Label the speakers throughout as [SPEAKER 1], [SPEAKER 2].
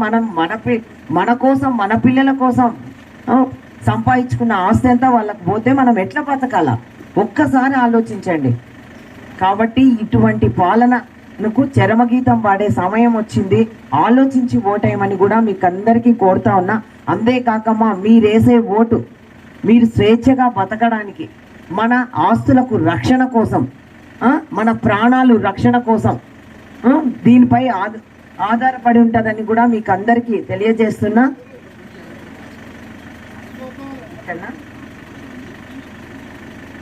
[SPEAKER 1] మనం మన కోసం మన పిల్లల కోసం సంపాదించుకున్న ఆస్తి అంతా వాళ్ళకి పోతే మనం ఎట్లా బతకాలా ఒక్కసారి ఆలోచించండి. కాబట్టి ఇటువంటి పాలనకు చరమగీతం పాడే సమయం వచ్చింది. ఆలోచించి ఓటేయమని కూడా మీకు అందరికీ కోరుతా ఉన్నా. అంతేకాకమ్మా, మీరేసే ఓటు మీరు స్వేచ్ఛగా బతకడానికి, మన ఆస్తులకు రక్షణ కోసం, మన ప్రాణాలు రక్షణ కోసం దీనిపై ఆధారపడి ఉంటుందని కూడా మీకు అందరికీ తెలియజేస్తున్నా.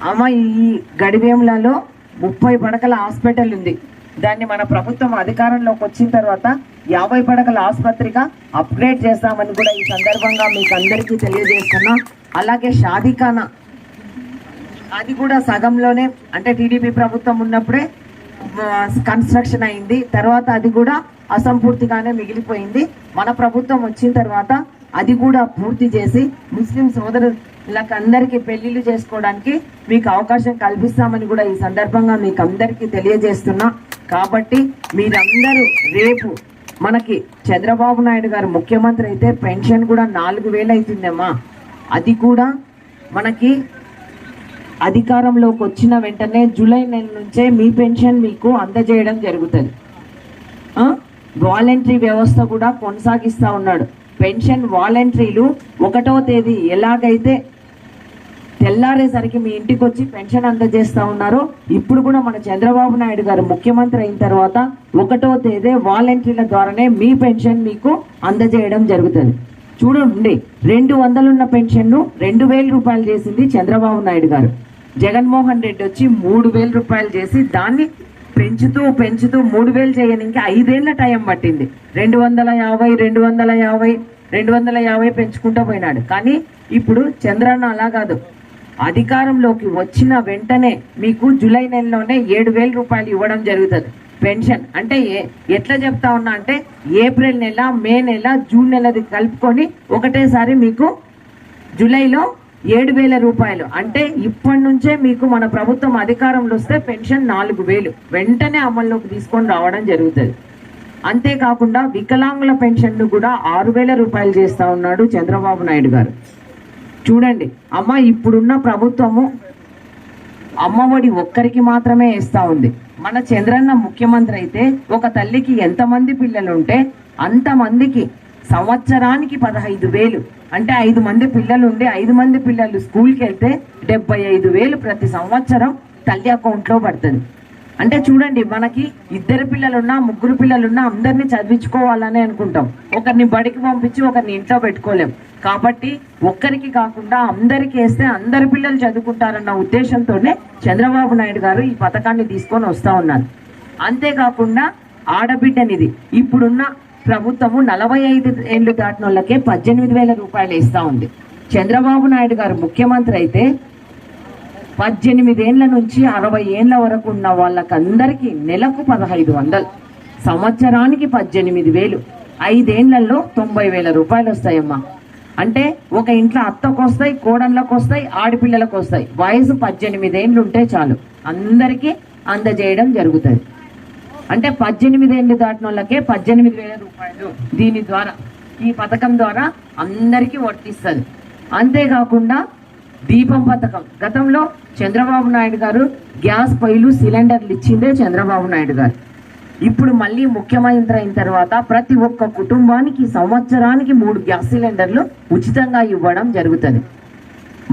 [SPEAKER 1] అమ్మ, ఈ గడివేములలో 30 పడకల హాస్పిటల్ ఉంది. దాన్ని మన ప్రభుత్వం అధికారంలోకి వచ్చిన తర్వాత 50 పడకల ఆసుపత్రిగా అప్గ్రేడ్ చేస్తామని కూడా ఈ సందర్భంగా మీకు అందరికీ తెలియజేస్తున్నా. అలాగే షాదీఖానా అది కూడా సగంలోనే, అంటే టీడీపీ ప్రభుత్వం ఉన్నప్పుడే కన్స్ట్రక్షన్ అయింది. తర్వాత అది కూడా అసంపూర్తిగానే మిగిలిపోయింది. మన ప్రభుత్వం వచ్చిన తర్వాత అది కూడా పూర్తి చేసి ముస్లిం సోదరులకు అందరికీ పెళ్లిళ్ళు చేసుకోవడానికి మీకు అవకాశం కల్పిస్తామని కూడా ఈ సందర్భంగా మీకు అందరికీ తెలియజేస్తున్నా. కాబట్టి మీరందరూ రేపు మనకి చంద్రబాబు నాయుడు గారు ముఖ్యమంత్రి అయితే పెన్షన్ కూడా 4000 అవుతుందమ్మా. అది కూడా మనకి అధికారంలోకి వచ్చిన వెంటనే జూలై నెల నుంచే మీ పెన్షన్ మీకు అందజేయడం జరుగుతుంది. వాలంటరీ వ్యవస్థ కూడా కొనసాగిస్తూ ఉన్నాడు. పెన్షన్ వాలంటరీలు 1వ తేదీ ఎలాగైతే తెల్లారేసరికి మీ ఇంటికి వచ్చి పెన్షన్ అందజేస్తూ ఉన్నారో, ఇప్పుడు కూడా మన చంద్రబాబు నాయుడు గారు ముఖ్యమంత్రి అయిన తర్వాత 1వ తేదీ వాలంటరీల ద్వారానే మీ పెన్షన్ మీకు అందజేయడం జరుగుతుంది. చూడండి, 200 ఉన్న పెన్షన్ను 2000 రూపాయలు చేసింది చంద్రబాబు నాయుడు గారు. జగన్మోహన్ రెడ్డి వచ్చి 3000 రూపాయలు చేసి దాన్ని పెంచుతూ 3000 చేయడానికి 5 ఏళ్ల టైం పట్టింది. 250 పెంచుకుంటూ పోయినాడు. కానీ ఇప్పుడు చంద్రన్న అలా కాదు, అధికారంలోకి వచ్చిన వెంటనే మీకు జూలై నెలలోనే 7000 రూపాయలు ఇవ్వడం జరుగుతుంది పెన్షన్. అంటే ఎట్లా చెప్తా ఉన్నా అంటే ఏప్రిల్ నెల, మే నెల, జూన్ నెలది కలుపుకొని ఒకటేసారి మీకు జూలైలో 7000 రూపాయలు. అంటే ఇప్పటి నుంచే మీకు మన ప్రభుత్వం అధికారంలో వస్తే పెన్షన్ 4000 వెంటనే అమల్లోకి తీసుకొని రావడం జరుగుతుంది. అంతేకాకుండా వికలాంగుల పెన్షన్ను కూడా 6000 రూపాయలు చేస్తా ఉన్నాడు చంద్రబాబు నాయుడు గారు. చూడండి అమ్మ, ఇప్పుడున్న ప్రభుత్వము అమ్మఒడి ఒక్కరికి మాత్రమే వేస్తూ ఉంది. మన చంద్రన్న ముఖ్యమంత్రి అయితే ఒక తల్లికి ఎంతమంది పిల్లలు ఉంటే అంతమందికి సంవత్సరానికి 15000, అంటే 5 మంది పిల్లలు ఉండి 5 మంది పిల్లలు స్కూల్కి వెళ్తే 75000 ప్రతి సంవత్సరం తల్లి అకౌంట్లో పడుతుంది. అంటే చూడండి, మనకి 2 పిల్లలున్నా 3 పిల్లలున్నా అందరినీ చదివించుకోవాలని అనుకుంటాం. ఒకరిని బడికి పంపించి ఒకరిని ఇంట్లో పెట్టుకోలేం. కాబట్టి ఒక్కరికి కాకుండా అందరికి వేస్తే అందరి పిల్లలు చదువుకుంటారన్న ఉద్దేశంతోనే చంద్రబాబు నాయుడు గారు ఈ పథకాన్ని తీసుకొని వస్తూ ఉన్నారు. అంతేకాకుండా ఆడబిడ్డనిది ఇప్పుడున్న ప్రభుత్వము 45 ఏళ్ళు దాటిన వాళ్ళకే 18000 రూపాయలు ఇస్తూ ఉంది. చంద్రబాబు నాయుడు గారు ముఖ్యమంత్రి అయితే 18 ఏళ్ల నుంచి 60 ఏళ్ల వరకు ఉన్న వాళ్ళకందరికీ నెలకు 1500, సంవత్సరానికి 18000, 5 ఏళ్లలో 90000 రూపాయలు వస్తాయమ్మా. అంటే ఒక ఇంట్లో అత్తకు వస్తాయి, కోడళ్ళకు వస్తాయి, ఆడపిల్లలకు వస్తాయి. వయసు 18 ఏళ్ళు ఉంటే చాలు అందరికీ అందజేయడం జరుగుతుంది. అంటే 18 ఏళ్ళు దాటిన వాళ్ళకే 18000 రూపాయలు దీని ద్వారా, ఈ పథకం ద్వారా అందరికీ వర్తిస్తుంది. అంతేకాకుండా దీపం పథకం, గతంలో చంద్రబాబు నాయుడు గారు గ్యాస్ పొయ్యిలు సిలిండర్లు ఇచ్చిందే చంద్రబాబు నాయుడు గారు. ఇప్పుడు మళ్ళీ ముఖ్యమంత్రి అయిన తర్వాత ప్రతి ఒక్క కుటుంబానికి సంవత్సరానికి 3 గ్యాస్ సిలిండర్లు ఉచితంగా ఇవ్వడం జరుగుతుంది.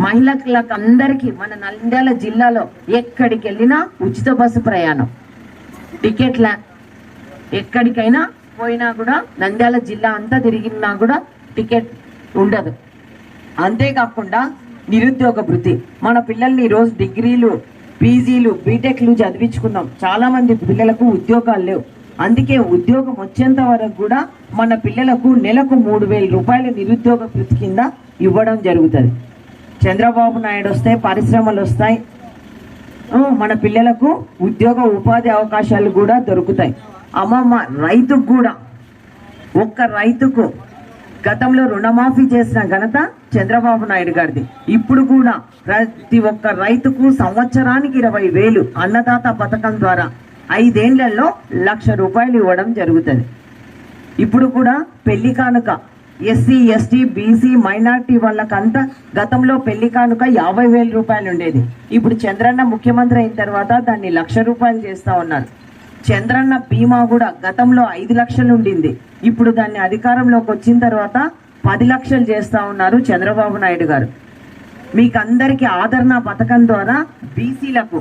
[SPEAKER 1] మహిళలకు అందరికీ మన నంద్యాల జిల్లాలో ఎక్కడికి వెళ్ళినా ఉచిత బస్సు ప్రయాణం, టికెట్ల ఎక్కడికైనా పోయినా కూడా నంద్యాల జిల్లా అంతా తిరిగినా కూడా టికెట్ ఉండదు. అంతేకాకుండా నిరుద్యోగ వృత్తి, మన పిల్లల్ని ఈరోజు డిగ్రీలు, పీజీలు, బీటెక్లు చదివించుకున్నాం. చాలా మంది పిల్లలకు ఉద్యోగాలు లేవు. అందుకే ఉద్యోగం వచ్చేంత వరకు కూడా మన పిల్లలకు నెలకు 3000 రూపాయలు నిరుద్యోగ వృత్తి కింద ఇవ్వడం జరుగుతుంది. చంద్రబాబు నాయుడు వస్తే పరిశ్రమలు వస్తాయి, మన పిల్లలకు ఉద్యోగ ఉపాధి అవకాశాలు కూడా దొరుకుతాయి. అమ్మమ్మ, రైతుకు కూడా, ఒక్క రైతుకు గతంలో రుణమాఫీ చేసిన ఘనత చంద్రబాబు నాయుడు గారిది. ఇప్పుడు కూడా ప్రతి ఒక్క రైతుకు సంవత్సరానికి 20,000 అన్నదాత పథకం ద్వారా 5 ఏళ్లలో 1,00,000 రూపాయలు ఇవ్వడం జరుగుతుంది. ఇప్పుడు కూడా పెళ్లి కానుక ఎస్సీ ఎస్టీ బీసీ మైనార్టీ వాళ్ళకంతా గతంలో పెళ్లి కానుక 50,000 రూపాయలు ఉండేది. ఇప్పుడు చంద్రన్న ముఖ్యమంత్రి అయిన తర్వాత దాన్ని 1,00,000 రూపాయలు చేస్తా ఉన్నారు. చంద్రన్న బీమా కూడా గతంలో 5 లక్షలు ఉండింది, ఇప్పుడు దాన్ని అధికారంలోకి వచ్చిన తర్వాత 10 లక్షలు చేస్తా ఉన్నారు చంద్రబాబు నాయుడు గారు. మీకు అందరికీ ఆదరణ పథకం ద్వారా బీసీలకు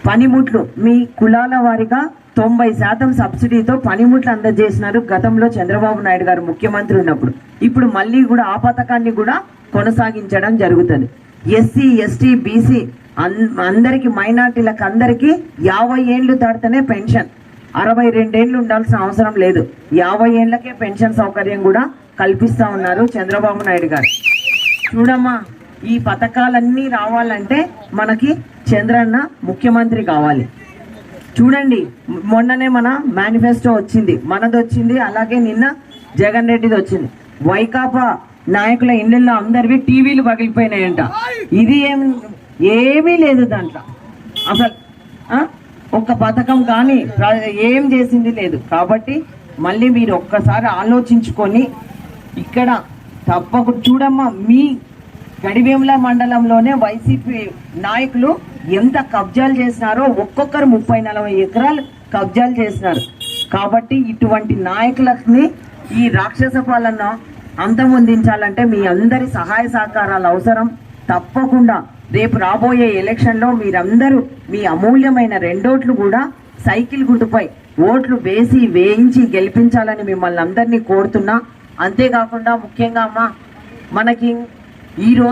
[SPEAKER 1] పనిముట్లు మీ కులాల వారిగా 90% సబ్సిడీతో పనిముట్లు అందజేసినారు గతంలో చంద్రబాబు నాయుడు గారు ముఖ్యమంత్రి ఉన్నప్పుడు. ఇప్పుడు మళ్ళీ కూడా ఆ పథకాన్ని కూడా కొనసాగించడం జరుగుతుంది. ఎస్సీ ఎస్టీ బీసీ అందరికి మైనార్టీలకు అందరికీ 50 ఏళ్ళు దాటితేనే పెన్షన్, 62 ఏళ్ళు ఉండాల్సిన అవసరం లేదు, 50 ఏళ్లకే పెన్షన్ సౌకర్యం కూడా కల్పిస్తా ఉన్నారు చంద్రబాబు నాయుడు గారు. చూడమ్మా, ఈ పథకాలన్నీ రావాలంటే మనకి చంద్రన్న ముఖ్యమంత్రి కావాలి. చూడండి, మొన్ననే మన మేనిఫెస్టో వచ్చింది, మనది వచ్చింది, అలాగే నిన్న జగన్ రెడ్డిది వచ్చింది. వైకాపా నాయకుల ఇళ్ళల్లో అందరివి టీవీలు పగిలిపోయినాయంట. ఇది ఏమీ లేదు దాంట్లో, అసలు ఒక్క పథకం కానీ ఏం చేసింది లేదు. కాబట్టి మళ్ళీ మీరు ఒక్కసారి ఆలోచించుకొని ఇక్కడ తప్పకుండా చూడమ్మా, మీ గడివేముల మండలంలోనే వైసీపీ నాయకులు ఎంత కబ్జాలు చేసినారో, ఒక్కొక్కరు 30-40 ఎకరాలు కబ్జాలు చేసినారు. కాబట్టి ఇటువంటి నాయకులని ఈ రాక్షస పాలన అంతమొందించాలంటే మీ అందరి సహాయ సహకారాలు అవసరం. తప్పకుండా రేపు రాబోయే ఎలక్షన్లో మీరందరూ మీ అమూల్యమైన 2 ఓట్లు కూడా సైకిల్ గుర్తుపై ఓట్లు వేయించి గెలిపించాలని మిమ్మల్ని అందరినీ కోరుతున్నా. అంతేకాకుండా ముఖ్యంగా అమ్మా, మనకి ఈరోజు